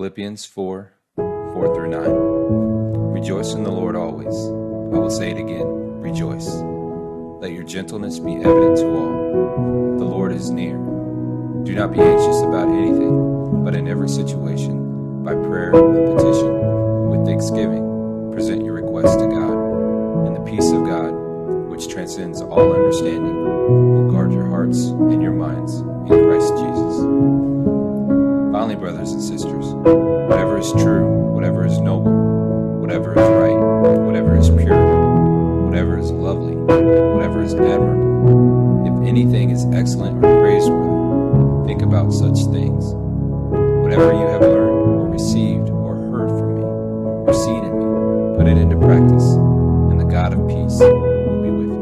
Philippians 4 through 9. Rejoice in the Lord always. I will say it again, rejoice. Let your gentleness be evident to all. The Lord is near. Do not be anxious about anything, but in every situation, by prayer and petition, with thanksgiving, present your requests to God, and the peace of God, which transcends all understanding, will guard your hearts and your minds in Christ Jesus. Finally, brothers and sisters, whatever is true, whatever is noble, whatever is right, whatever is pure, whatever is lovely, whatever is admirable, if anything is excellent or praiseworthy, think about such things. Whatever you have learned or received or heard from me or seen in me, put it into practice, and the God of peace will be with you.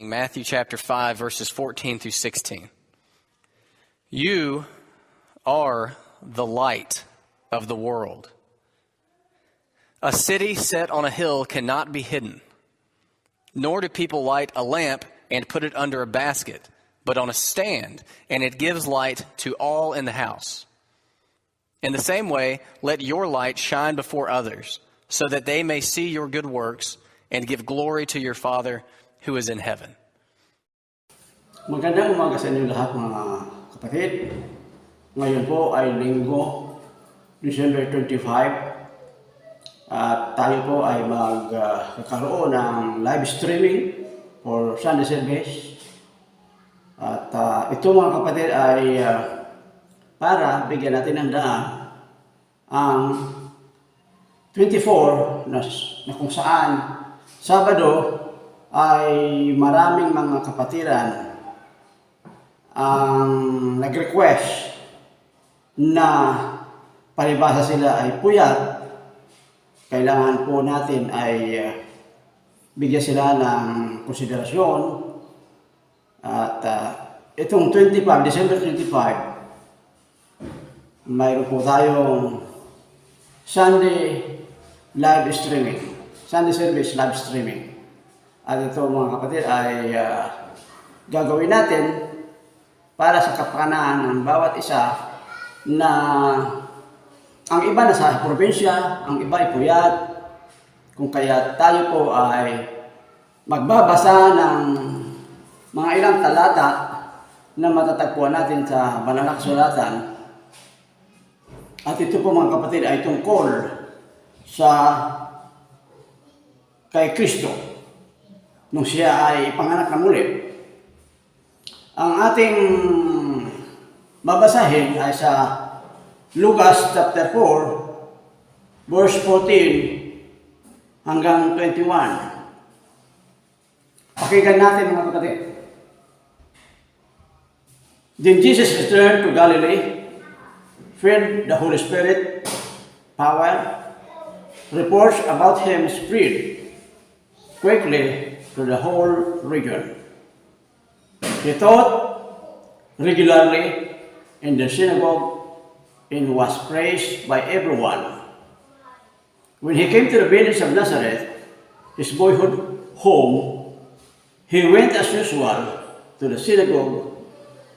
reading Matthew chapter 5, verses 14 through 16. You are the light of the world. A city set on a hill cannot be hidden, nor do people light a lamp and put it under a basket, but on a stand, and it gives light to all in the house. In the same way, let your light shine before others, so that they may see your good works and give glory to your Father who is in heaven. Magandang umaga sa inyo lahat mga kapatid. Ngayon po ay Linggo, December 25. At tayo po ay magkakaroon ng live streaming for Sunday service. At ito mga kapatid ay para bigyan natin ng daan ang 24 na kung saan Sabado ay maraming mga kapatiran ang nag-request na palibhasa sila ay puyat. Kailangan po natin ay bigyan sila ng konsiderasyon. At itong December 25, mayroon po tayong Sunday live streaming. Sunday service live streaming. At ito mga kapatid ay gagawin natin para sa kapakanan ng bawat isa na ang iba na sa probinsya, ang iba ay puyat. Kung kaya tayo po ay magbabasa ng mga ilang talata na matatagpuan natin sa banal na kasulatan. At ito po mga kapatid ay tungkol sa kay Kristo nung siya ay ipanganak na muli. Ang ating babasahin ay sa Lucas chapter 4 verse 14 hanggang 21. Pakinggan natin mga kapatid. Then Jesus returned to Galilee, filled the Holy Spirit, power. Reports about him spread quickly to the whole region. He taught regularly in the synagogue and was praised by everyone. When he came to the village of Nazareth, his boyhood home, he went as usual to the synagogue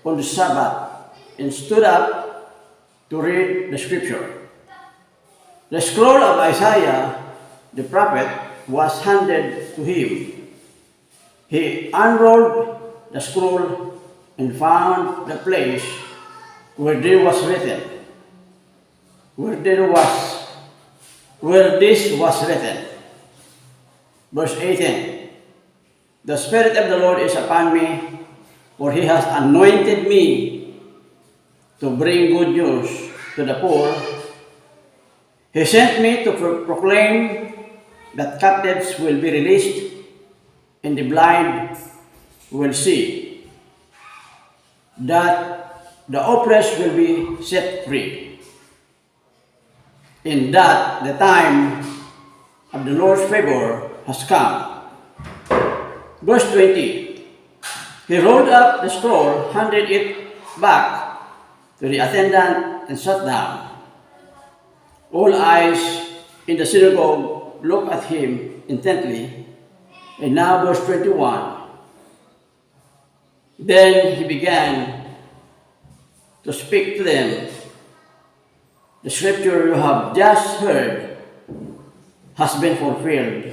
on the Sabbath and stood up to read the scripture. The scroll of Isaiah, the prophet, was handed to him. He unrolled the scroll and found the place where this was written. Verse 18. The Spirit of the Lord is upon me, for he has anointed me to bring good news to the poor. He sent me to proclaim that captives will be released and the blind will see, that the oppressed will be set free, and that the time of the Lord's favor has come. Verse 20. He rolled up the scroll, handed it back to the attendant, and sat down. All eyes in the synagogue looked at him intently. And now verse 21. Then he began to speak to them. The scripture you have just heard has been fulfilled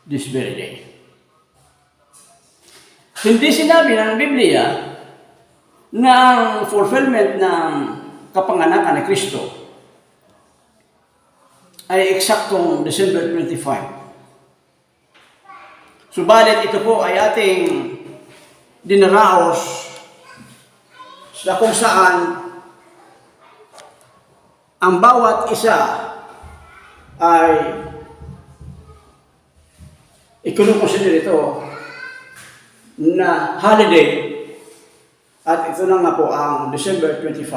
this very day. Hindi sinabi ng Biblia na ang fulfillment ng kapanganakan ni Kristo ay eksaktong December 25. Subalit ito po ay ating dinaraos sa kung saan ang bawat isa ay ikinukonsider ito na holiday at ito na nga po ang December 25.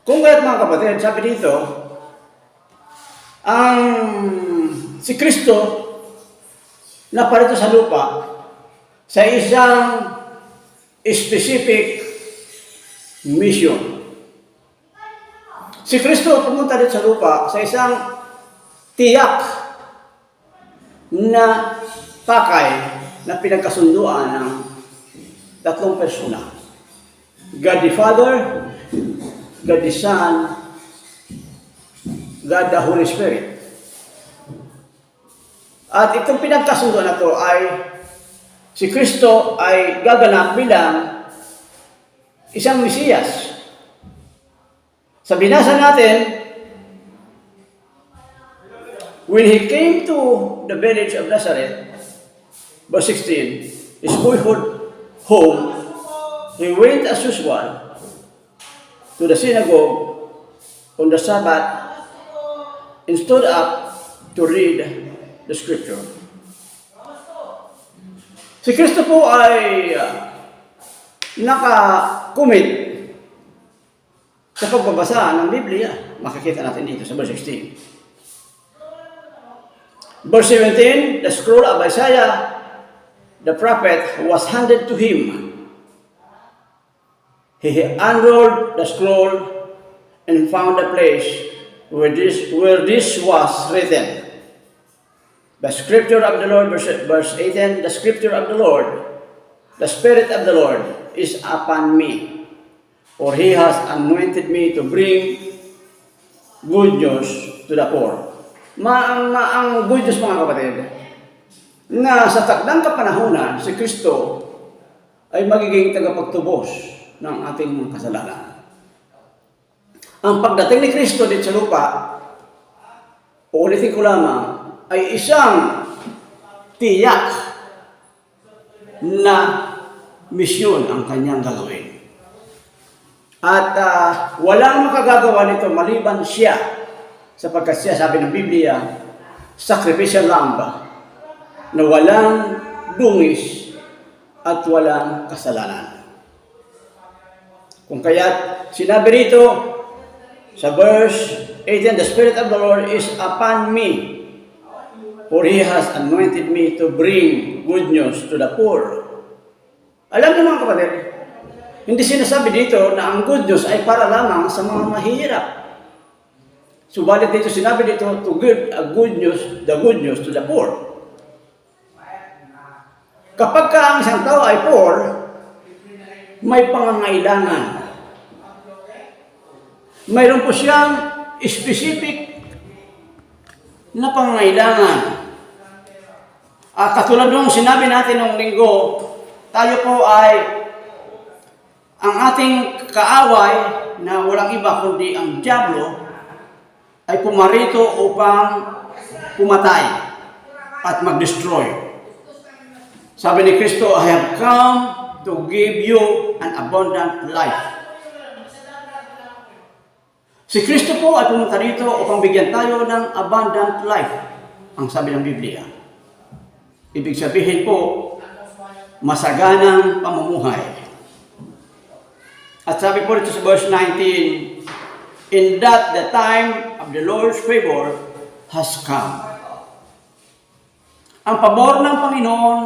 Kung kaya't mga kapatid, sabi dito, ang si Kristo na parito sa lupa sa isang specific mission. Si Kristo pumunta dito sa lupa sa isang tiyak na pakay na pinagkasunduan ng tatlong persona. God the Father, God the Son, God the Holy Spirit. At itong pinagkasunduan na ito ay si Kristo ay gaganap bilang isang Mesiyas. Sa binasa natin, when he came to the village of Nazareth, verse 16, his boyhood home, he went as usual to the synagogue on the Sabbath and stood up to read the scripture. Si Kristo po ay naka-commit sa pagbabasa ng Biblia. Makikita natin dito sa verse 16. Verse 17, the scroll of Isaiah, the prophet, was handed to him. He unrolled the scroll and found a place where this was written. The scripture of the Lord, verse 18, the scripture of the Lord, the Spirit of the Lord is upon me. For he has anointed me to bring good news to the poor. Ang good news, mga kapatid, na sa takdang kapanahunan, si Kristo ay magiging tagapagtubos ng ating mga kasalanan. Ang pagdating ni Kristo dito sa lupa, uulitin ko lamang, ay isang tiyak na misyon ang kanyang gagawin. At walang makagagawa nito maliban siya, sapagkat siya, sabi ng Biblia, sacrificial lamb na walang dungis at walang kasalanan. Kung kaya't sinabi rito sa verse 18, the Spirit of the Lord is upon me, for he has anointed me to bring good news to the poor. Alam niyo, mga kapatid, hindi sinasabi dito na ang good news ay para lamang sa mga mahihirap. Subalit dito sinabi dito to give the good news to the poor. Kapag ka ang isang tao ay poor, may pangangailangan. Mayroon po siyang specific na pangangailangan. Katulad nung sinabi natin nung linggo, tayo po ay ang ating kaaway na walang iba kundi ang dyablo ay pumarito upang pumatay at mag-destroy. Sabi ni Kristo, I have come to give you an abundant life. Si Kristo po ay pumunta rito upang bigyan tayo ng abundant life, ang sabi ng Biblia. Ibig sabihin po, masaganang pamumuhay. At sabi po dito sa verse 19, in that the time of the Lord's favor has come. Ang pabor ng Panginoon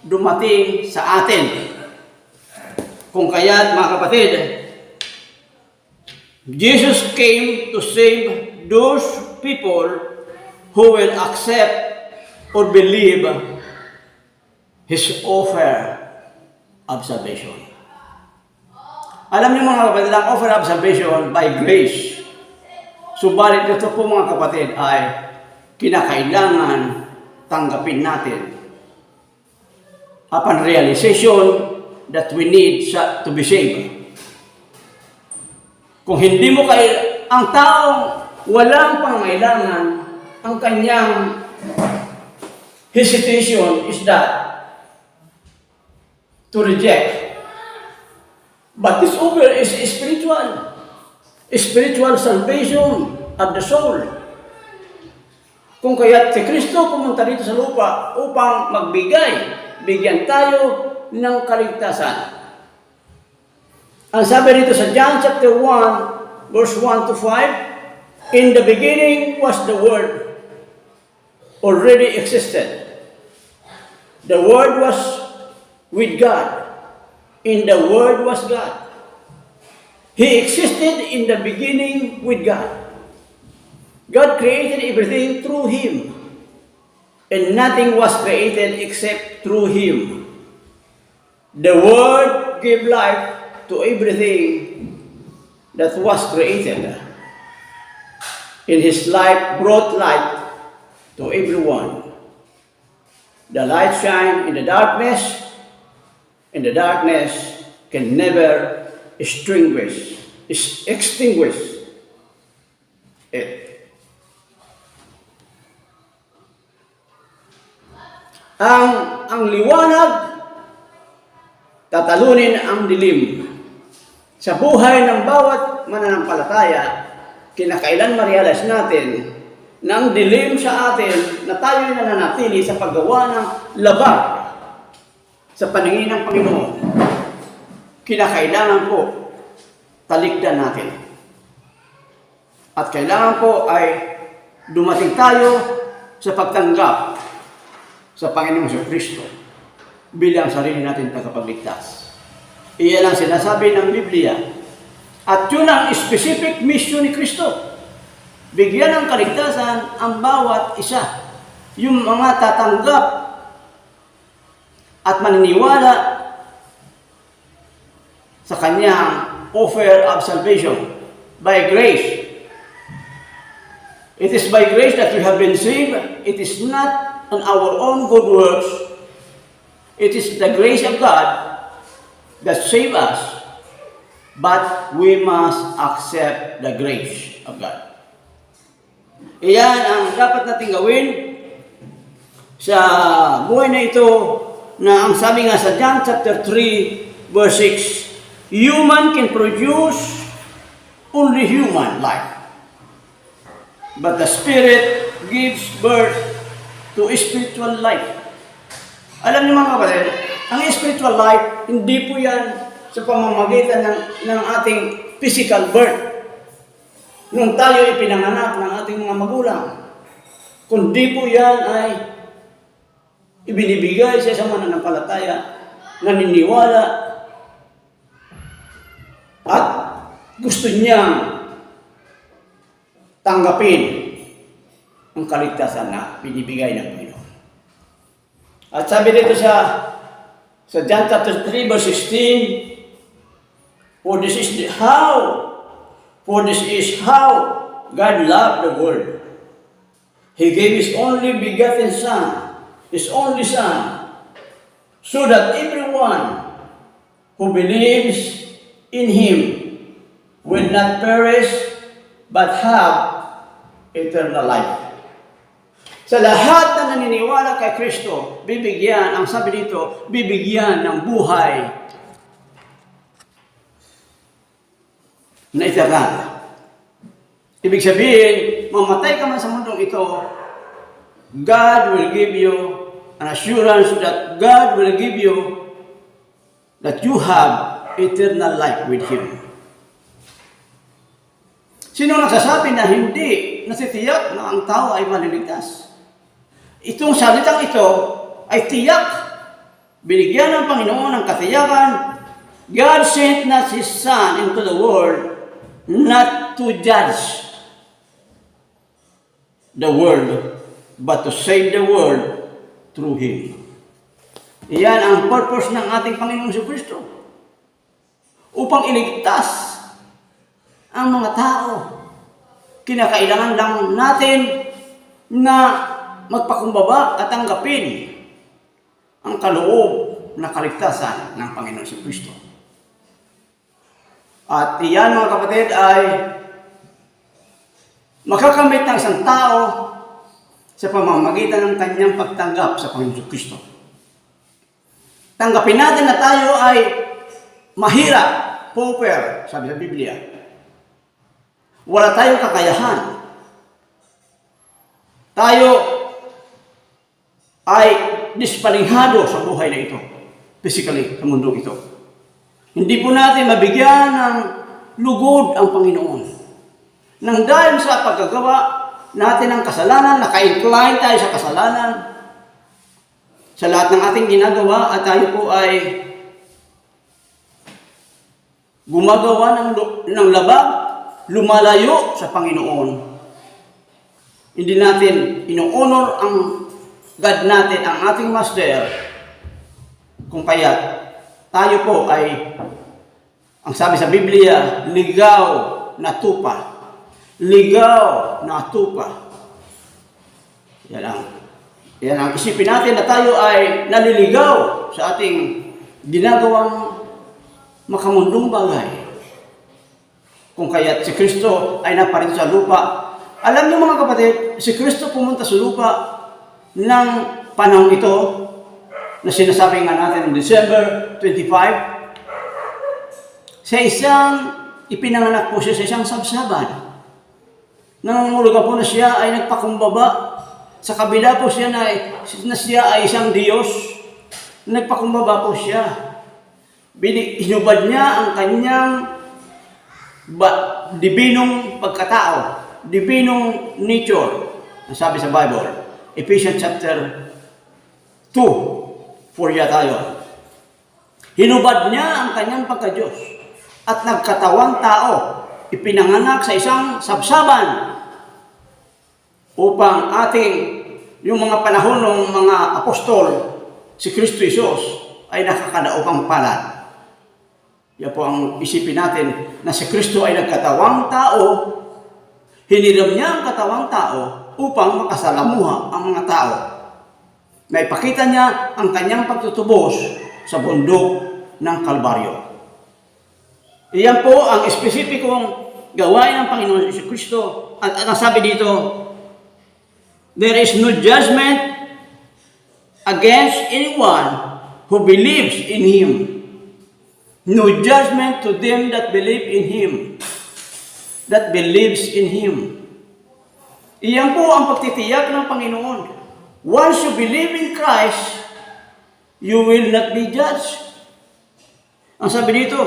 dumating sa atin. Kung kaya't, mga kapatid, Jesus came to save those people who will accept or believe His offer of salvation. Alam niyo, mga kapatid, ang offer of salvation by grace. Subalit ito po, mga kapatid, ay kinakailangan tanggapin natin upon realization that we need to be saved. Kung hindi mo ang taong walang pangailangan, ang kanyang hesitation is that to reject. But this offer is spiritual salvation of the soul. Kung kaya si Kristo pumunta dito sa lupa upang bigyan tayo ng kaligtasan. Ang sabi rito sa John chapter 1, verse 1 to 5, in the beginning was the Word, already existed. The Word was with God. In the Word was God. He existed in the beginning with God. God created everything through Him. And nothing was created except through Him. The Word gave life to everything that was created. In His life brought light to everyone. The light shines in the darkness, and the darkness can never extinguish it. Ang liwanag tatalunin ang dilim. Sa buhay ng bawat mananampalataya, kinakailan ma-realize natin na ang dilim sa atin na tayo nananatili sa paggawa ng labag sa paningin ng Panginoon. Kinakailangan po talikdan natin. At kailangan po ay dumating tayo sa pagtanggap sa Panginoong Kristo bilang sarili natin tagapagligtas. Iyan ang sinasabi ng Biblia. At yun ang specific mission ni Kristo. Bigyan ng kaligtasan ang bawat isa. Yung mga tatanggap at maniniwala sa kanyang offer of salvation by grace. It is by grace that we have been saved. It is not on our own good works. It is the grace of God that saved us. But we must accept the grace of God. Iyan ang dapat natin gawin sa buhay na ito, na ang sabi nga sa John chapter 3 verse 6, human can produce only human life, but the Spirit gives birth to spiritual life. Alam niyo mga kapatid, ang spiritual life, hindi po yan sa pamamagitan ng ating physical birth. Nung tayo ipinanganak ng ating mga magulang, kundi po yan ay ibinibigay sa isang mananampalataya, naniniwala, at gusto niyang tanggapin ang kaligtasan na binibigay ng Panginoon. At sabi dito sa John chapter 3 verse 16, For this is how God loved the world. He gave His only begotten Son, His only Son, so that everyone who believes in Him will not perish but have eternal life. Sa lahat na naniniwala kay Kristo, bibigyan, ang sabi dito, bibigyan ng buhay na eternal. Ibig sabihin, mamatay ka man sa mundong ito, God will give you an assurance that God will give you that you have eternal life with Him. Sino nagsasabi na hindi nasitiyak na ang tao ay maliligtas? Itong salitang ito ay tiyak. Binigyan ng Panginoon ng katiyakan. God sent not His Son into the world not to judge the world, but to save the world through Him. Iyan ang purpose ng ating Panginoong Kristo. Upang iligtas ang mga tao. Kinakailangan lang natin na magpakumbaba at tanggapin ang kaloob na kaligtasan ng Panginoong Kristo. At iyan mga kapatid ay makakamit ng isang tao sa pamamagitan ng kanyang pagtanggap sa Panginoong Kristo. Tanggapin natin na tayo ay mahirap, pauper, sabi sa Biblia. Wala tayong kakayahan. Tayo ay dispalinghado sa buhay na ito, physically, sa mundo ito. Hindi po natin mabigyan ng lugod ang Panginoon. Nang dahil sa paggagawa natin ng kasalanan, naka-incline tayo sa kasalanan, sa lahat ng ating ginagawa at tayo po ay gumagawa ng labag, lumalayo sa Panginoon. Hindi natin ino-honor ang God natin, ang ating Master, kung kaya tayo po ay, ang sabi sa Biblia, ligaw na tupa. Ligaw na tupa. Yan ang isipin natin na tayo ay naliligaw sa ating ginagawang makamundong bagay. Kung kaya't si Kristo ay naparito sa lupa. Alam niyo mga kapatid, si Kristo pumunta sa lupa ng panahon ito na sinasabi nga natin noong December 25. Sa isang ipinanganak po siya sa isang sabsaban. Nangungulugan po na siya ay nagpakumbaba. Sa kabila po siya na siya ay isang Diyos. Nagpakumbaba po siya. Hinubad niya ang kanyang dibinong pagkatao, dibinong nature, ang sabi sa Bible, Ephesians chapter 2, 4 tayo. Hinubad niya ang kanyang pagka-Diyos at nagkatawang tao, ipinanganak sa isang sabsaban upang yung mga panahon ng mga apostol, si Kristo Jesus ay nakakadaupang palad. Yan po ang isipin natin na si Kristo ay nagkatawang tao. Hiniram niya ang katawang tao upang makasalamuha ang mga tao. Naipakita niya ang kanyang pagtutubos sa bundok ng Kalbaryo. Iyan po ang espesipikong gawain ng Panginoon Yesu Kristo. At ang sabi dito, there is no judgment against anyone who believes in Him. No judgment to them that believe in Him. That believes in Him. Iyan po ang pagtitiyak ng Panginoon. Once you believe in Christ, you will not be judged. Ang sabi dito,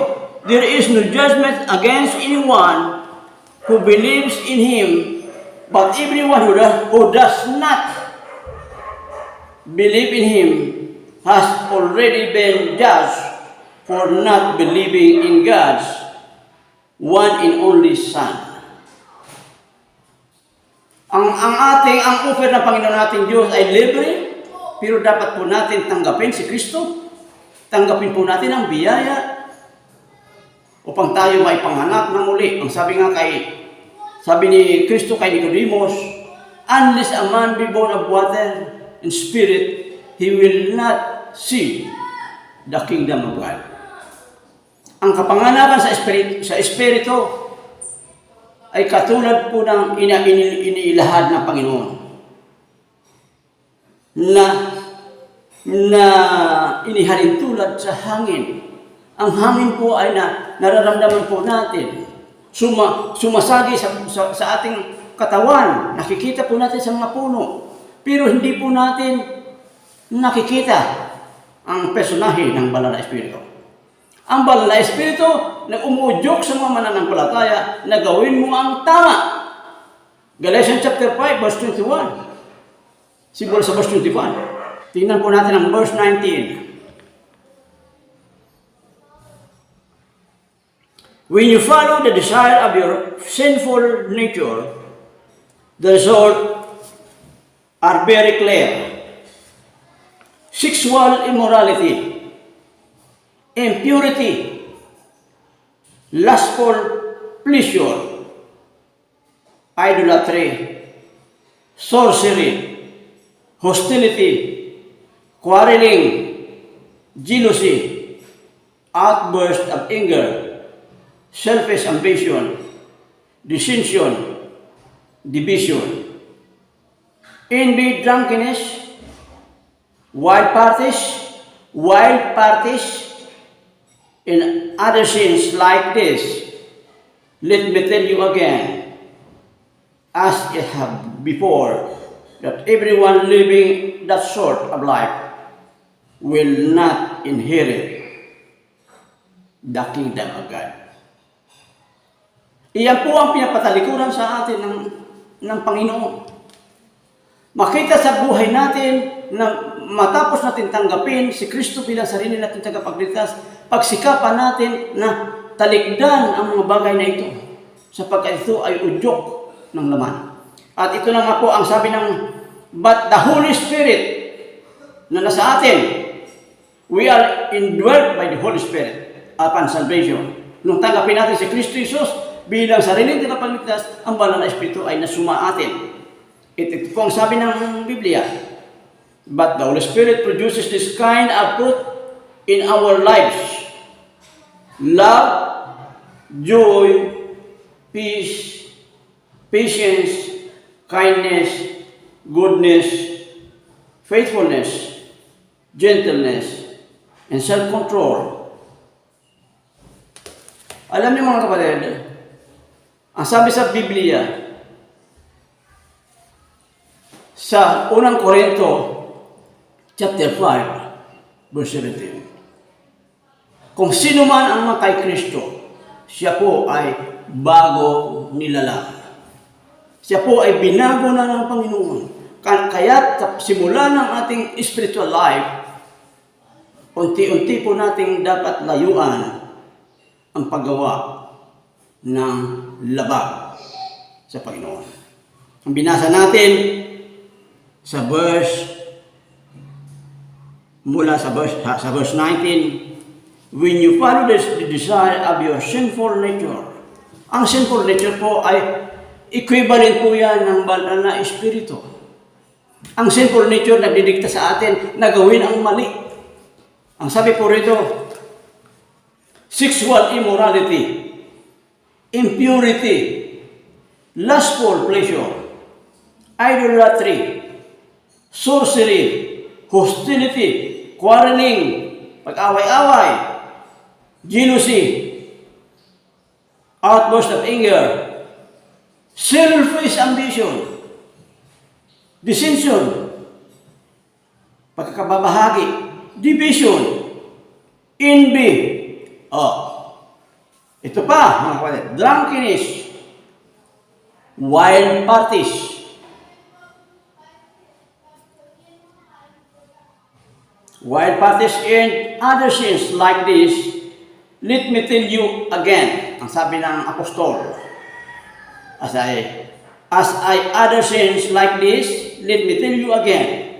there is no judgment against anyone who believes in Him, but everyone who does not believe in Him has already been judged for not believing in God's one and only Son. Ang offer ng Panginoon nating Diyos ay libre, pero dapat po natin tanggapin si Kristo. Tanggapin po natin ang biyaya upang tayo may panganak ng muli. Ang sabi ni Kristo kay Nicodemus, unless a man be born of water and spirit, he will not see the kingdom of God. Ang kapanganakan sa Espiritu ay katulad po ng iniilahad ng Panginoon na inihalin tulad sa hangin. Ang hangin po ay nararamdaman po natin. Sumasagi sa ating katawan. Nakikita po natin sa mga puno. Pero hindi po natin nakikita ang personahe ng Banal na Espiritu. Ang Banal na Espiritu na umuudyok sa mga mananampalataya na gawin mo ang tama. Galatians chapter 5, verse 21. Siguro sa verse 21. Tingnan po natin ang verse 19. When you follow the desire of your sinful nature, the results are very clear. Sexual immorality, impurity, lustful pleasure, idolatry, sorcery, hostility, quarreling, jealousy, outburst of anger, selfish ambition, dissension, division, envy, drunkenness, wild parties, and other sins like this. Let me tell you again, as I have before, that everyone living that sort of life will not inherit the kingdom of God. Iyan po ang pinapatalikuran sa atin ng Panginoon. makita sa buhay natin na matapos natin tanggapin si Kristo bilang sarili natin tagapagligtas, pagsikapan natin na talikdan ang mga bagay na ito sapagkat ito ay udyok ng laman. At ito na nga po ang sabi ng but the Holy Spirit na nasa atin, we are indwelt by the Holy Spirit upon salvation. Nung tanggapin natin si Kristo Jesus bilang sariling tagapagligtas, ang banal na Espiritu ay nasuma atin. Ito po ang sabi ng Biblia. But the Holy Spirit produces this kind of fruit in our lives. Love, joy, peace, patience, kindness, goodness, faithfulness, gentleness, and self-control. Alam niyo mga kapatid, ang sabi sa Biblia, sa unang Korinto, chapter 5, verse 17. Kung sino man ang mga kay Kristo, siya po ay bago nilalang. Siya po ay binago na ng Panginoon. Kaya simula ng ating spiritual life, unti-unti po nating dapat layuan ang paggawa ng labag sa Panginoon. Ang binasa natin sa verse mula sa verse 19, when you follow the desire of your sinful nature. Ang sinful nature po ay equivalent po yan ng banal na espiritu. Ang sinful nature nagdidikta sa atin na gawin ang mali. Ang sabi po rito, sexual immorality, impurity, lustful pleasure, idolatry, sorcery, hostility, quarreling, pag-away-away, jealousy, outburst of anger, selfish ambition, dissension, pagkakababahagi, division, envy, ito pa, mga kapatid, drunkenness, wild parties, and other sins like this, let me tell you again, ang sabi ng apostol, as I other sins like this, let me tell you again,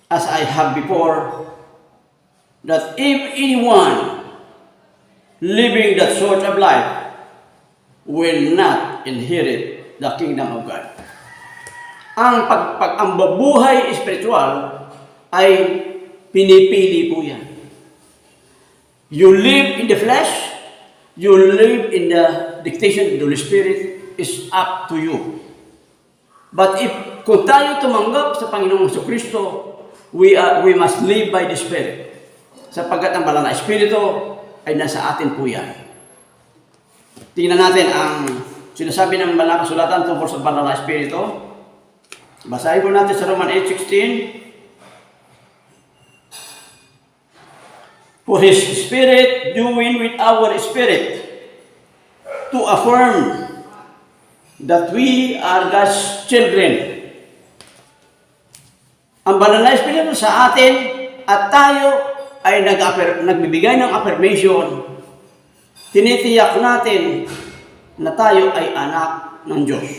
as I have before, that if anyone living that sort of life will not inherit the kingdom of God. Ang babuhay spiritual ay pinipili po yan. You live in the flesh, you live in the dictation of the Holy Spirit, is up to you. But kung tayo tumanggap sa Panginoong Kristo, we must live by the Spirit. Sapagkat ang banal na Espiritu ay nasa atin po yan. Tingnan natin ang sinasabi ng banal na kasulatan tungkol sa banal na Espiritu. Basahin po natin sa Roman 8:16. For His Spirit doing with our spirit to affirm that we are God's children. Ang banal na Espiritu sa atin at tayo ay nagbibigay ng affirmation. Tinitiyak natin na tayo ay anak ng Diyos.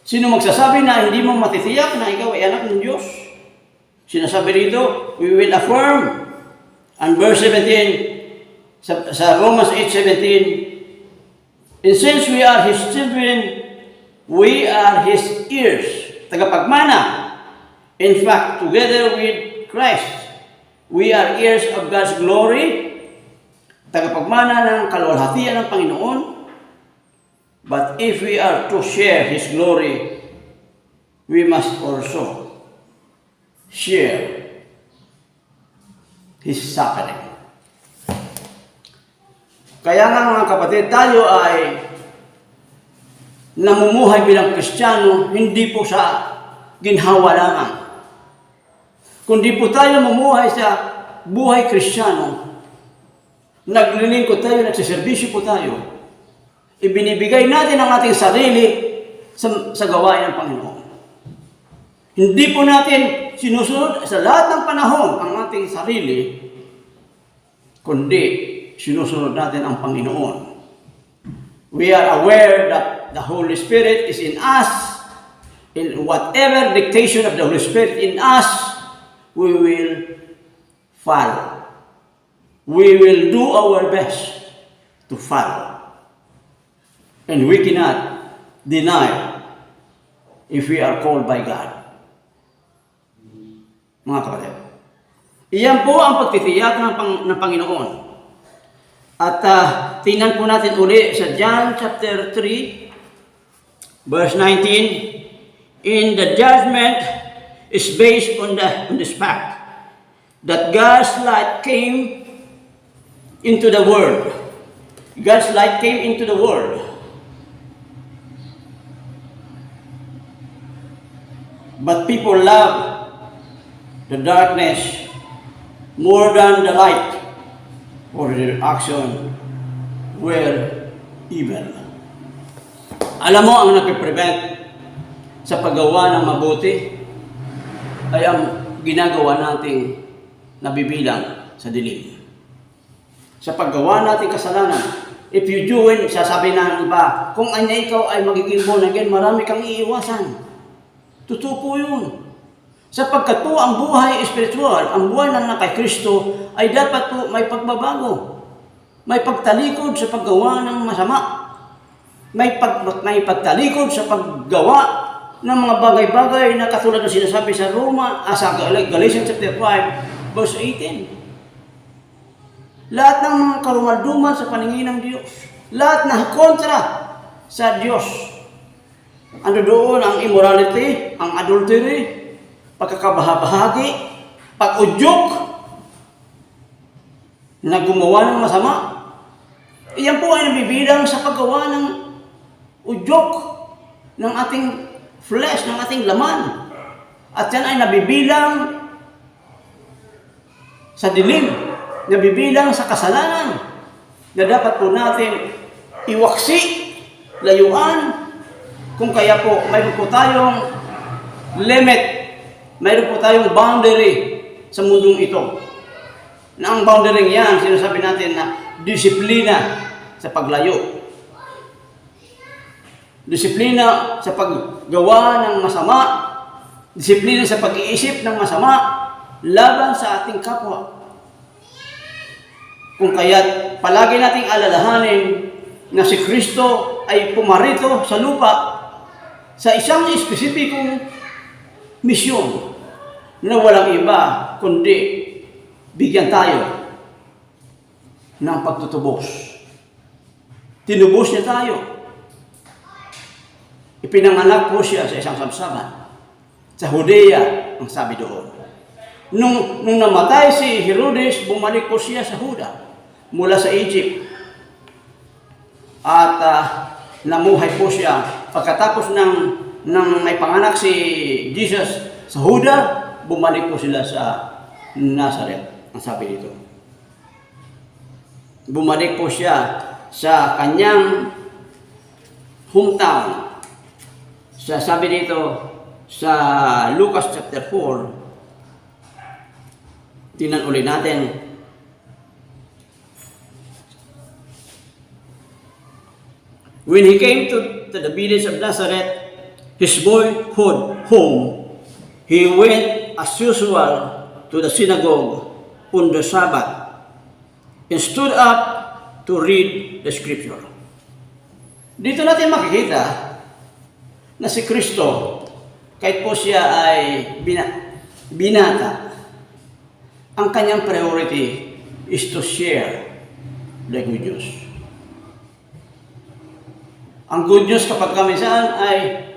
Sino magsasabi na hindi mo matitiyak na ikaw ay anak ng Diyos? Sinasabi rito, we will affirm. And verse 17, sa Romans 8:17, and since we are His children, we are His heirs, tagapagmana. In fact, together with Christ, we are heirs of God's glory, tagapagmana ng kaluwalhatian ng Panginoon. But if we are to share His glory, we must also share His suffering. Kaya nga mga kapatid, tayo ay namumuhay bilang Kristiyano, hindi po sa ginhawa lamang. Kundi po tayo mamumuhay sa buhay Kristiyano, naglilingkod tayo, nagsiservisyo po tayo. Ibinibigay natin ang ating sarili sa gawain ng Panginoon. Hindi po natin sinusunod sa lahat ng panahon ang ating sarili, kundi sinusunod natin ang Panginoon. We are aware that the Holy Spirit is in us. In whatever dictation of the Holy Spirit in us, we will follow. We will do our best to follow. And we cannot deny if we are called by God. Mga kapatid, iyan po ang pagtitiyak ng Panginoon. At tingnan po natin uli sa John chapter 3, verse 19. In the judgment is based on this fact that God's light came into the world. God's light came into the world. But people love the darkness more than the light, for their action were evil. Alam mo, ang nagpe-prevent sa paggawa ng mabuti ay ang ginagawa nating nabibilang sa dilim. Sa paggawa natin kasalanan, if you do it, sasabi ng iba, kung ikaw ay magiging born again, marami kang iiwasan. Totoo po yun. Sapagkat po ang buhay espiritual, ang buhay ng kay Kristo, ay dapat po may pagbabago. May pagtalikod sa paggawa ng masama. May pagtalikod sa paggawa ng mga bagay-bagay na katulad ng sinasabi sa sa Galatians chapter 5, verse 18. Lahat ng mga karumalduman sa paningin ng Diyos. Lahat na kontra sa Diyos. Ano doon ang immorality, ang adultery, pagkakabahabahagi, pag-udyok, na gumawa ng masama. Iyan po ay nabibilang sa paggawa ng udyok ng ating flesh, ng ating laman. At yan ay nabibilang sa dilim, nabibilang sa kasalanan, na dapat po natin iwaksi, layuan. Kung kaya po, mayroon po tayong limit, mayroon po tayong boundary sa mundong ito. Na ang boundary yan, sinasabi natin na disiplina sa paglayo. Disiplina sa paggawa ng masama, disiplina sa pag-iisip ng masama, laban sa ating kapwa. Kung kaya't palagi nating alalahanin na si Kristo ay pumarito sa lupa sa isang espesipikong misyon na walang iba kundi bigyan tayo ng pagtutubos. Tinubos niya tayo. Ipinanganak po siya sa isang sabsaban. Sa Judea, ang sabi doon. Nung namatay si Herodes, bumalik po siya sa Huda mula sa Egypt. At namuhay po siya. Pagkatapos ng may panganak si Jesus sa Huda, bumalik po sila sa Nazareth. Ang sabi dito. Bumalik po siya sa kanyang hometown. Sabi dito sa Lucas chapter 4, tingnan ulit natin. When he came to the village of Nazareth, his boyhood home, he went as usual to the synagogue on the Sabbath and stood up to read the scripture. Dito natin makikita na si Kristo, kahit po siya ay binata, ang kanyang priority is to share the good news. Ang good news kapag kami saan ay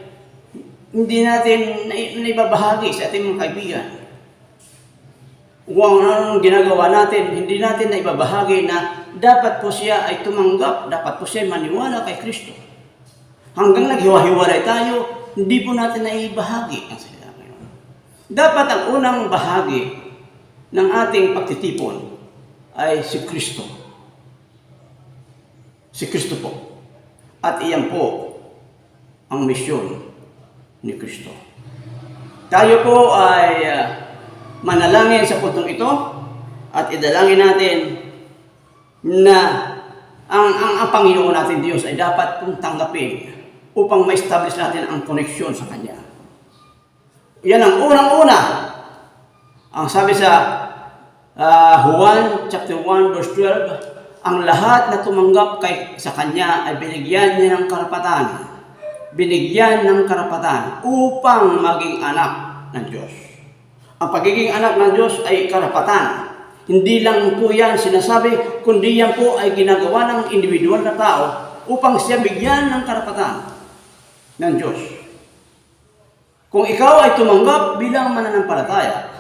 hindi natin naibabahagi sa ating mga kaibigan. Kung anong ginagawa natin, hindi natin naibabahagi na dapat po siya ay tumanggap, dapat po siya maniwala kay Kristo. Hanggang naghiwa-hiwalay tayo, hindi po natin naibahagi ang salita ng Panginoon. Dapat ang unang bahagi ng ating pagtitipon ay si Kristo. Si Kristo po. At iyan po ang misyon ni Kristo. Tayo po ay manalangin sa puntong ito at idalangin natin na ang Panginoon natin Diyos ay dapat pong tanggapin upang ma-establish natin ang koneksyon sa Kanya. Yan ang unang-una. Ang sabi sa Juan chapter 1 verse 12, ang lahat na tumanggap sa Kanya ay binigyan niya ng karapatan. Binigyan ng karapatan upang maging anak ng Diyos. Ang pagiging anak ng Diyos ay karapatan. Hindi lang po yan sinasabi, kundi yan po ay ginagawa ng individual na tao upang siya bigyan ng karapatan ng Diyos. Kung ikaw ay tumanggap bilang mananampalataya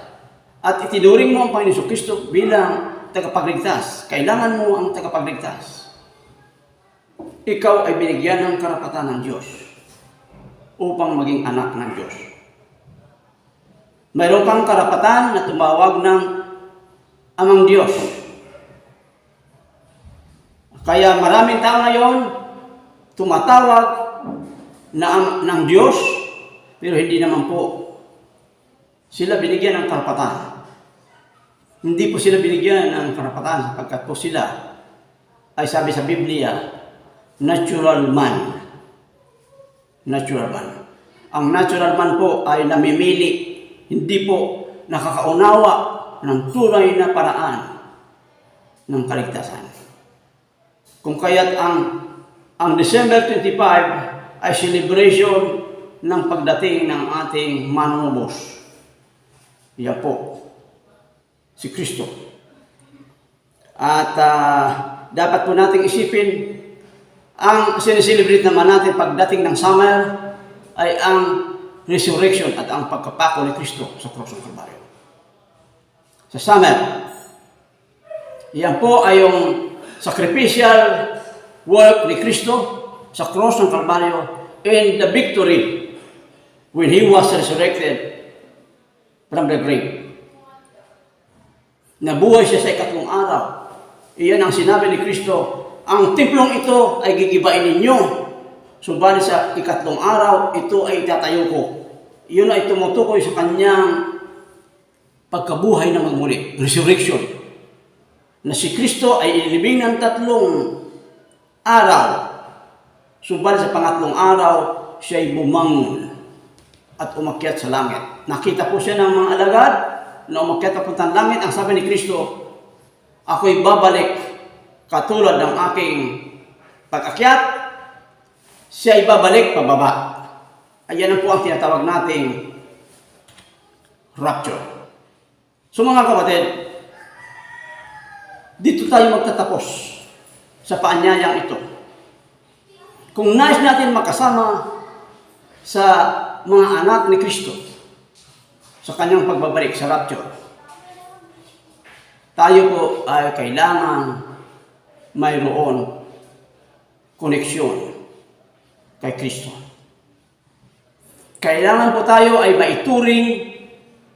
at itinuring mo ang Panginoon Kristo bilang tagapagligtas, kailangan mo ang tagapagligtas. Ikaw ay binigyan ng karapatan ng Diyos upang maging anak ng Diyos. Mayroon kang karapatan na tumawag ng Amang Diyos. Kaya maraming tao ngayon tumatawag ng Diyos, pero hindi naman po sila binigyan ng karapatan. Hindi po sila binigyan ng karapatan sapagkat po sila ay sabi sa Biblia, natural man. Natural man. Ang natural man po ay namimili, hindi po nakakaunawa ng tunay na paraan ng kaligtasan. Kung kaya't ang December 25 ay celebration ng pagdating ng ating manunubos. Yan po, si Kristo. At dapat po nating isipin, ang sineselebrate naman natin pagdating ng summer ay ang resurrection at ang pagkapako ni Kristo sa krus ng Kalbaryo. Sa summer, yan po ay yung sacrificial work ni Kristo sa krus ng Kalbaryo and the victory when He was resurrected from the grave. Nabuhay siya sa ikatlong araw. Iyan ang sinabi ni Kristo, ang templong ito ay gigibain ninyo. Subalit sa ikatlong araw, ito ay itatayo ko. Iyon ay tumutukoy sa kanyang pagkabuhay na magmuli, resurrection. Na si Kristo ay ilibing ng 3 araw. Subalit sa pangatlong araw, siya ay bumangon at umakyat sa langit. Nakita po siya ng mga alagad na umakyat papuntang langit. Ang sabi ni Kristo, ako'y babalik katulad ng aking pag-akyat, siya ay babalik pababa. Ayan po ang tinatawag nating rapture. So mga kapatid, dito tayo magtatapos sa paanyayang ito. Kung nais natin makasama sa mga anak ni Kristo sa kanyang pagbabalik sa rapture, tayo po ay kailangan mayroon koneksyon kay Kristo. Kailangan po tayo ay maituring,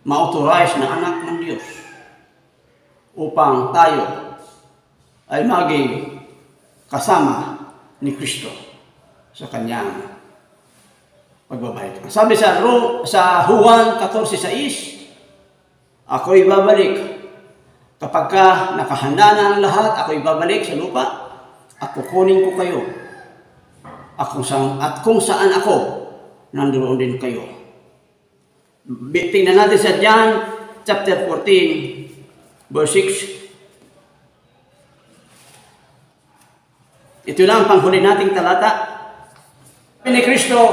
ma-authorize na anak ng Diyos upang tayo ay maging kasama ni Kristo sa kanyang pagbabalik. Sabi sa Juan 14:6, ako'y babalik kapag nakahanda na ang lahat, ako'y babalik sa lupa at kukunin ko kayo. At kung saan ako, nandoon din kayo. Tingnan natin sa John chapter 14, verse 6. Ito lang ang panghuli nating talata. Ni Kristo,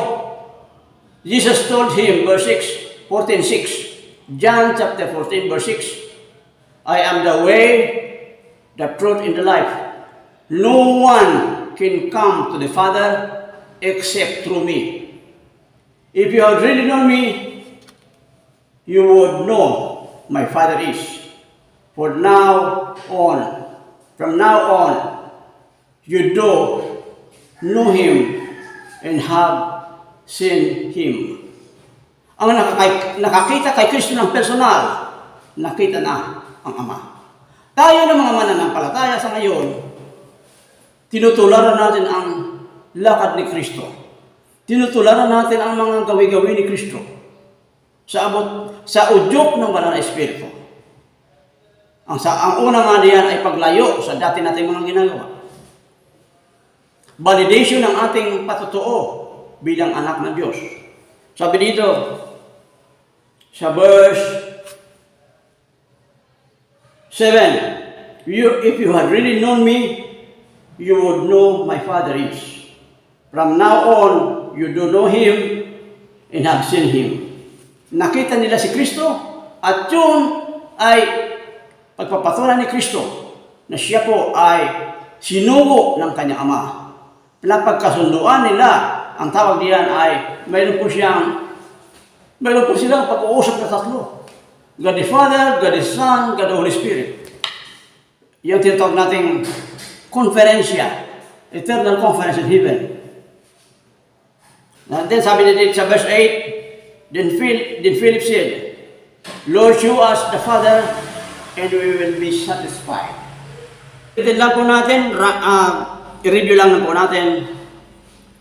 Jesus told him, verse 6, 14:6, John chapter 14, verse 6, I am the way, the truth, and the life. No one can come to the Father except through me. If you had really known me, you would know my Father is. From now on, you do know Him and have seen Him. Ang nakakita kay Kristo ng personal, nakita na ang Ama. Tayo ng mga mananampalataya sa ngayon, tinutularan natin ang lakad ni Kristo. Tinutularan natin ang mga gawi-gawi ni Kristo sa udyok ng banal na Espiritu. Ang una nga diyan ay paglayo sa dati nating mga ginagawa. Validation ng ating patutuo bilang anak ng Diyos. Sabi dito, sa verse 7, if you had really known me, you would know my Father is. From now on, you do know Him and have seen Him. Nakita nila si Kristo at yun ay pagpapatulan ni Kristo na siya po ay sinugo ng kanyang Ama. Napagkasunduan nila, ang tawag diyan ay mayroon po silang pag-uusap na tatlo. God the Father, God the Son, God the Holy Spirit. Yung tinatawag nating konferensya, eternal conference in heaven. And then sabi niya sa verse 8, then Philip said, Lord, show us the Father, and we will be satisfied. Ito lang po natin, i-review lang po natin,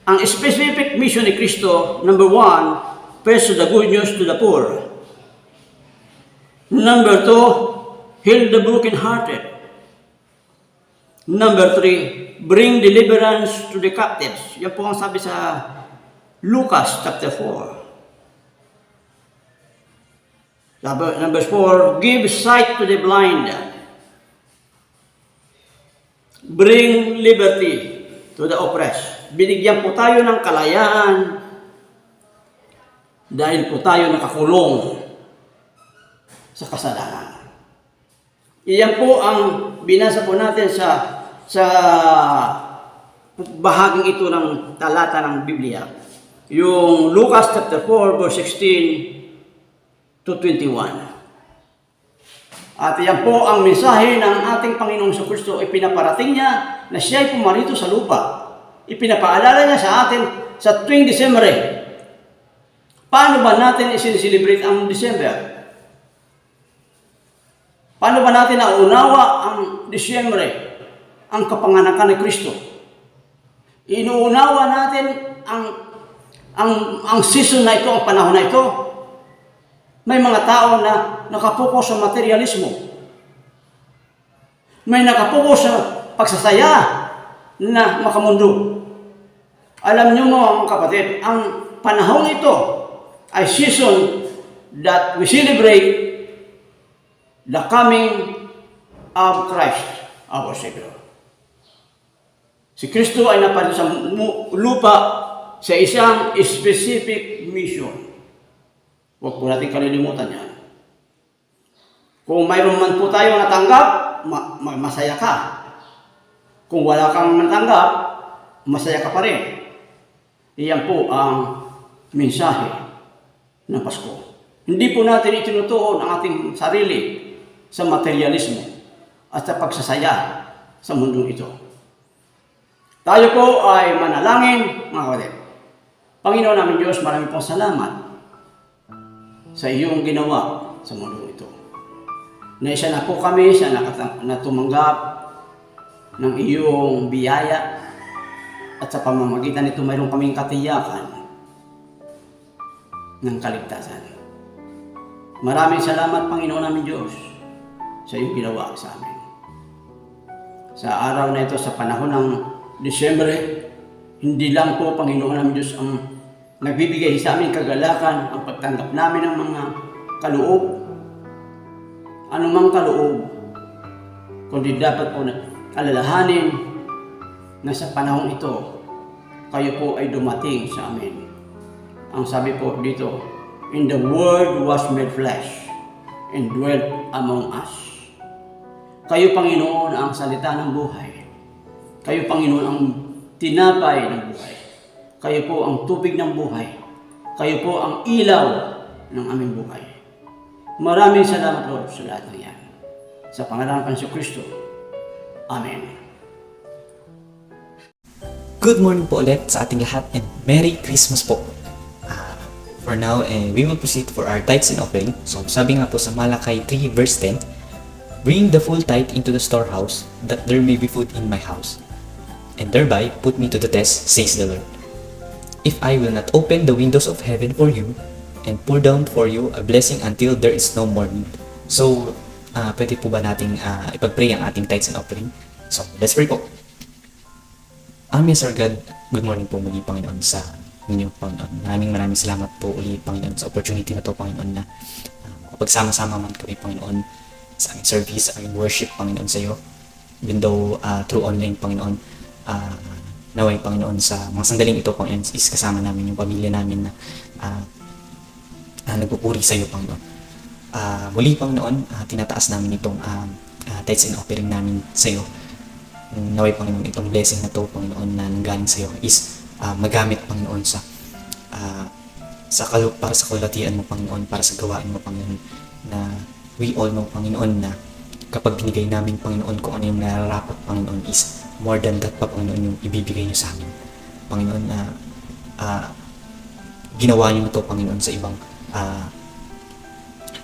ang specific mission ni Kristo, number 1, preach the good news to the poor. Number 2, heal the broken-hearted. Number 3, bring deliverance to the captives. Yan po ang sabi sa Lucas chapter 4. Number 4, give sight to the blind. Bring liberty to the oppressed. Binigyan po tayo ng kalayaan dahil po tayo nakakulong sa kasalanan. Iyan po ang binasa po natin sa bahaging ito ng talata ng Biblia. Yung Lucas chapter 4 verse 16 to 21. At iyan po ang mensahe ng ating Panginoong Kristo. Ipinaparating niya na siya ay pumarito sa lupa. Ipinapaalala niya sa atin sa tuwing Disyembre. Paano ba natin isin-celebrate ang December? Paano ba natin nauunawa ang Disyembre, ang kapanganakan ni Kristo? Inuunawa natin ang season na ito, ang panahon na ito. May mga tao na nakapokus sa materialismo. May nakapokus sa pagsasaya na makamundo. Alam niyo mga kapatid, ang panahon ito ay season that we celebrate the coming of Christ, our Savior. Si Kristo ay napadala sa lupa sa isang specific mission. Huwag po natin kalilimutan yan. Kung mayroon man po tayo natanggap, masaya ka. Kung wala kang natanggap, masaya ka pa rin. Iyan po ang mensahe ng Pasko. Hindi po natin itinutuon ang ating sarili sa materialismo at sa pagsasaya sa mundong ito. Tayo po ay manalangin, mga kapatid. Panginoon namin Diyos, marami pong salamat sa iyong ginawa sa mundo ito. Na isa na po kami sa natumanggap ng iyong biyaya at sa pamamagitan nito mayroon kaming katiyakan ng kaligtasan. Maraming salamat, Panginoon namin Diyos, sa iyong ginawa sa amin. Sa araw na ito, sa panahon ng Disyembre, hindi lang po, Panginoon namin Diyos, ang nagbibigay sa amin kagalakan, ang pagtanggap namin ng mga kaloob, anumang kaloob, kundi dapat po alalahanin na sa panahong ito, kayo po ay dumating sa amin. Ang sabi po dito, and the Word was made flesh and dwelt among us. Kayo, Panginoon, ang salita ng buhay. Kayo, Panginoon, ang tinapay ng buhay. Kayo po ang tubig ng buhay. Kayo po ang ilaw ng aming buhay. Maraming salamat, Lord, sa lahat ng yan. Sa pangalan ng Kristo. Amen. Good morning po ulit sa ating lahat and Merry Christmas po. For now, we will proceed for our tithes and offering. So, sabi nga po sa Malakay 3 verse 10, bring the full tithe into the storehouse, that there may be food in my house, and thereby put me to the test, says the Lord. if I will not open the windows of heaven for you and pour down for you a blessing until there is no more need. So, pwede po ba nating ipag-pray ang ating tithes and offering? So, let's pray po. Yes, Sir God, good morning po muli, Panginoon, sa inyo, Panginoon. Maraming salamat po uli, Panginoon, sa opportunity na to, Panginoon, na pagsama-sama man kami, Panginoon, sa aming service, sa aming worship, Panginoon, sa iyo. Even though through online, Panginoon, naway, Panginoon, sa mga sandaling ito, Panginoon, is kasama namin yung pamilya namin na nagpupuri sa iyo, Panginoon. Muli, Panginoon, tinataas namin itong tithes and offering namin sa iyo. Naway, Panginoon, itong blessing na to, Panginoon, na nanggaling sa iyo is magamit, Panginoon, para sa kalulatian mo, Panginoon, para sa gawain mo, Panginoon, na we all know, Panginoon, na kapag binigay namin, Panginoon, kung ano yung nararapat, Panginoon, is more than that pa, Panginoon, yung ibibigay niyo sa amin. Panginoon, na ginawa niyo to, Panginoon, sa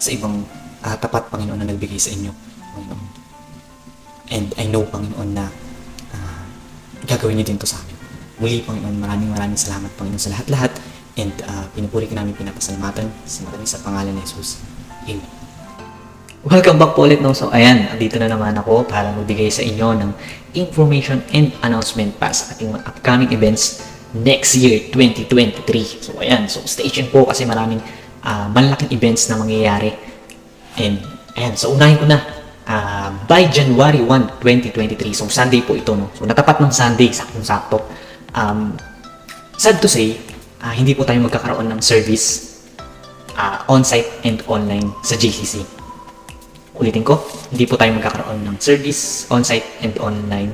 ibang tapat, Panginoon, na nagbigay sa inyo, Panginoon. And I know, Panginoon, na gagawin niyo din to sa amin. Muli, Panginoon, maraming salamat, Panginoon, sa lahat-lahat. And pinupuri ka namin, pinapasalamatan sa pangalan ni Jesus. Amen. Welcome back po ulit, no? So, ayan, dito na naman ako para magbigay sa inyo ng information and announcement pa sa ating mga upcoming events next year, 2023. So, ayan, so stay tuned po kasi maraming malaking events na mangyayari. And, ayan, so unahin ko na. By January 1, 2023. So, Sunday po ito, no? So, natapat ng Sunday, saktong-sakto. Sad to say, hindi po tayo magkakaroon ng service on-site and online sa JCC. Ulitin ko, hindi po tayo magkakaroon ng service on-site and online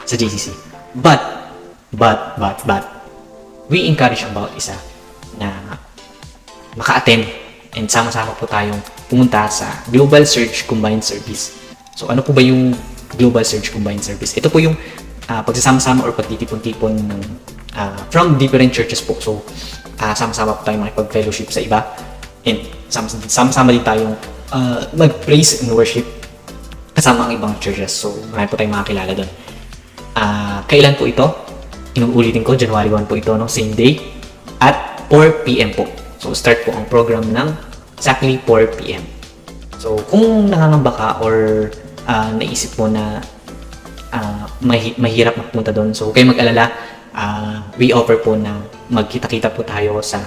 sa JCC. But, we encourage about isa na maka-attend and sama-sama po tayong pumunta sa Global Surge Combined Service. So, ano po ba yung Global Surge Combined Service? Ito po yung pagsasama-sama or pagtitipon-tipon ng from different churches po. So, sama-sama po tayong makipag-fellowship sa iba. And sama-sama din tayong mag-praise and worship kasama ang ibang churches. So, marami po tayong makakilala doon. Kailan po ito? Inuulitin ko, January 1 po ito, no? Same day at 4 p.m. po. So, start po ang program ng exactly 4 p.m. So, kung nakangamba ka or naisip mo na mahirap magpunta doon, so, huwag kayong mag-alala. We offer po na magkita-kita po tayo sa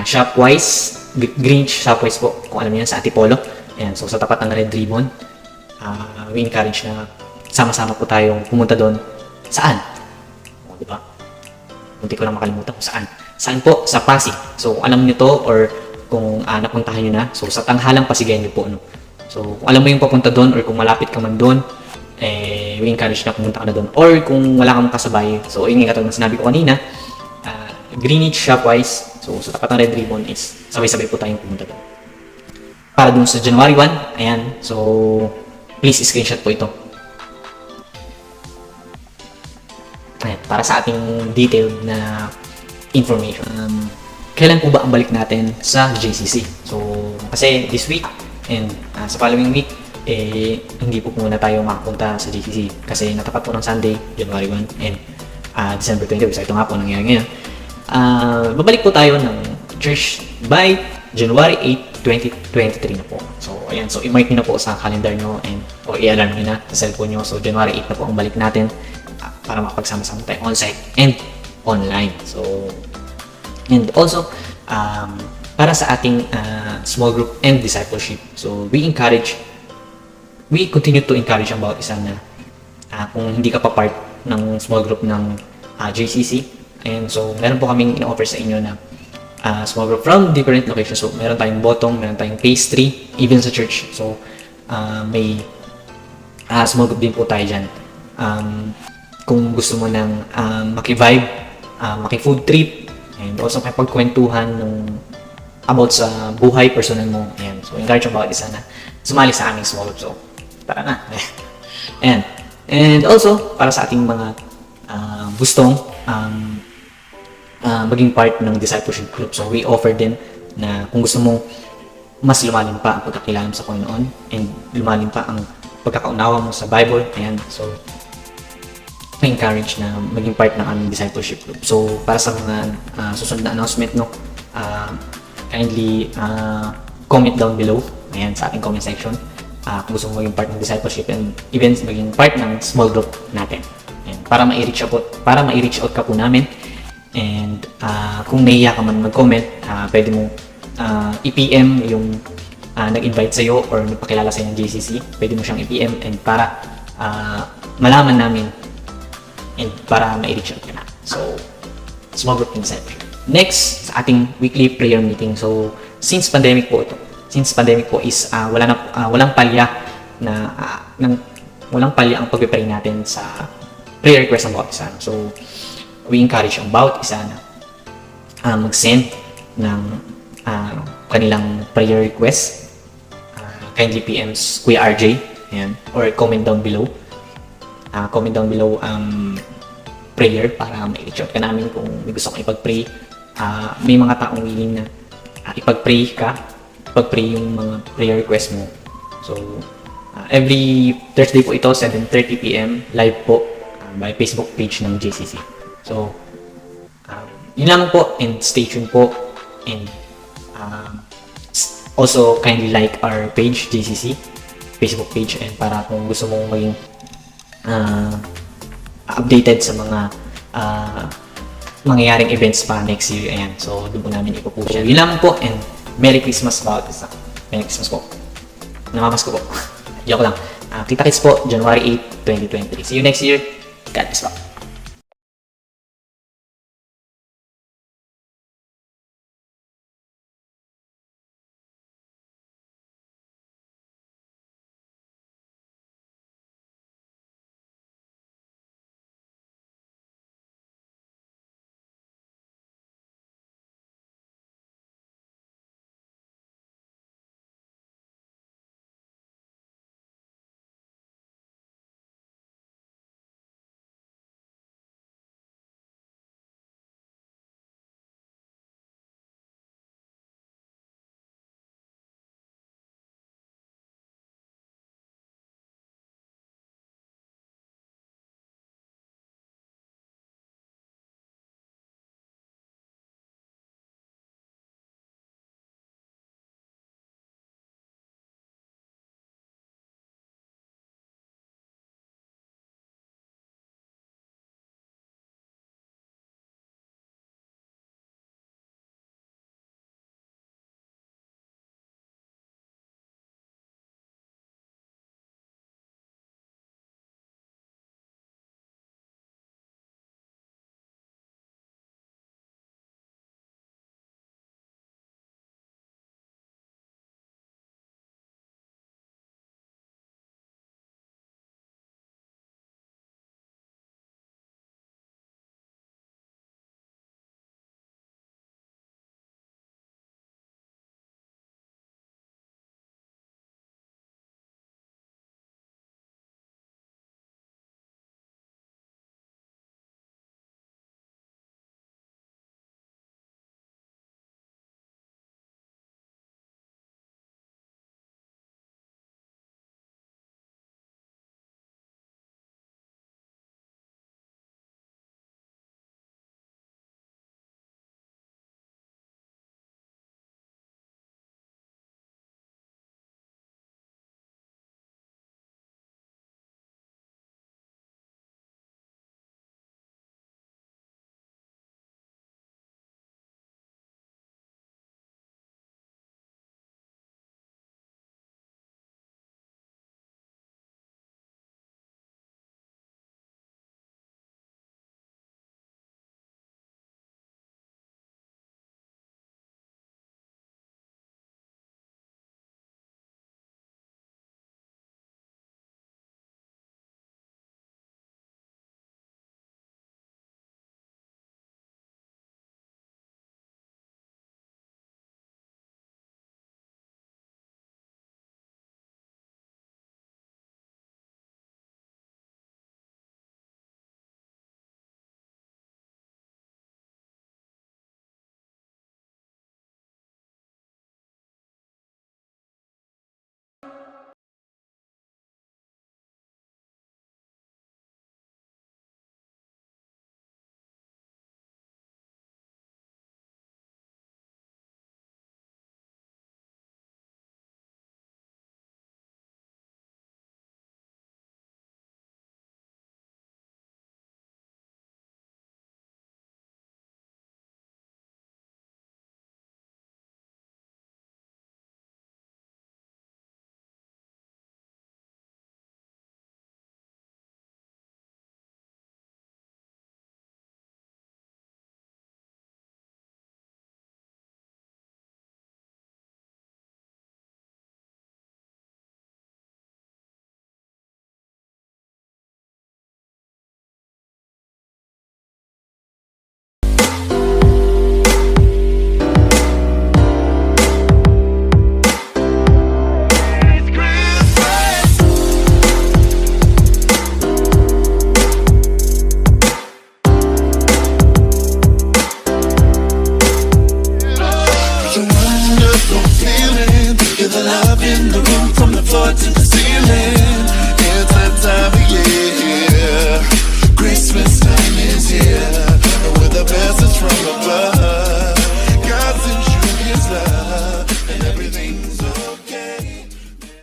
Shopwise, Green Shopwise po, kung alam niyo yan, sa Antipolo. Ayan, so, sa tapat ng Red Ribbon, we encourage na sama-sama po tayong pumunta doon. Saan? O, diba? Munti ko lang makalimutan kung saan. Saan po? Sa Pasig. So, alam niyo to or kung napuntahan niyo na. So, sa Tanghalang Pasigayan niyo po. No? So, kung alam mo yung papunta doon or kung malapit ka man doon, we encourage na pumunta ka na doon. Or kung wala kang kasabay, so, yun yung katulad na sinabi ko kanina, Greenwich Shopwise, so, sa tapat ng Red Ribbon is sabay-sabay po tayong pumunta doon. Para doon sa January 1, ayan. So, please screenshot po ito. Ayan, para sa ating detailed na information. Kailan po ba ang balik natin sa JCC? So, kasi this week and sa following week, hindi po muna tayo makapunta sa JCC kasi natapat po ng Sunday, January 1 and December 20. So, ito nga po nangyari ngayon. Babalik po tayo ng church by January 8, 2023 na po. So, ayan. So, i-mark nyo na po sa calendar nyo o i-alarm nyo na sa cellphone nyo. So, January 8 na po ang balik natin para makapagsama-sama tayo on-site and online. So, and also, para sa ating small group and discipleship. So, we continue to encourage about isa na kung hindi ka pa part ng small group ng JCC. And so, meron po kaming in-offer sa inyo na small group from different locations. So, meron tayong botong, meron tayong pastry, even sa church. So, may small group din po tayo dyan. Kung gusto mo ng maki-vibe, maki-food trip, and also may pagkwentuhan about sa buhay personal mo. Ayan. So, encourage about isa na sumali sa aming small group. So, tara na. And also, para sa ating mga gustong maging part ng discipleship group. So, we offer din na kung gusto mong mas lumalim pa ang pagkakilala mo sa Panginoon and lumalim pa ang pagkakaunawa mo sa Bible. Ayan. So, encourage na maging part ng aming discipleship group. So, para sa mga susunod na announcement, no, kindly comment down below, ayan, sa ating comment section, kung gusto mo maging part ng discipleship and events, maging part ng small group natin. Ayan, para ma-reach out ka po namin. And kung nahiya ka man mag-comment, pwede mo i-PM yung nag-invite sa'yo or nagpakilala sa'yo ng JCC. Pwede mo siyang i-PM and para malaman namin and para ma-reach out ka na. So, small group discipleship. Next, sa ating weekly prayer meeting. So, since pandemic po is walang palya ang pagpe-pray natin sa prayer request ng bawat isa. So, we encourage ang bawat isa na mag-send ng kanilang prayer request. Kindly PMs Kuya RJ, ayan, or comment down below. Comment down below ang prayer para ma-reach out ka namin kung may gusto kang ipag-pray. May mga taong willing na ipag-pray yung mga prayer request mo. So, every Thursday po ito, 7:30 PM, live po by Facebook page ng JCC. So, yun lamang po, and stay tuned po, and also kindly like our page, JCC, Facebook page, and para kung gusto mong maging updated sa mga mangyayaring events pa next year, ayan, so doon po namin ipopost. So, yun lamang po, and Merry Christmas bawat isa. Merry Christmas po. Namamas ko po. Joke lang. Kita-kits po, January 8, 2023. See you next year. God bless po.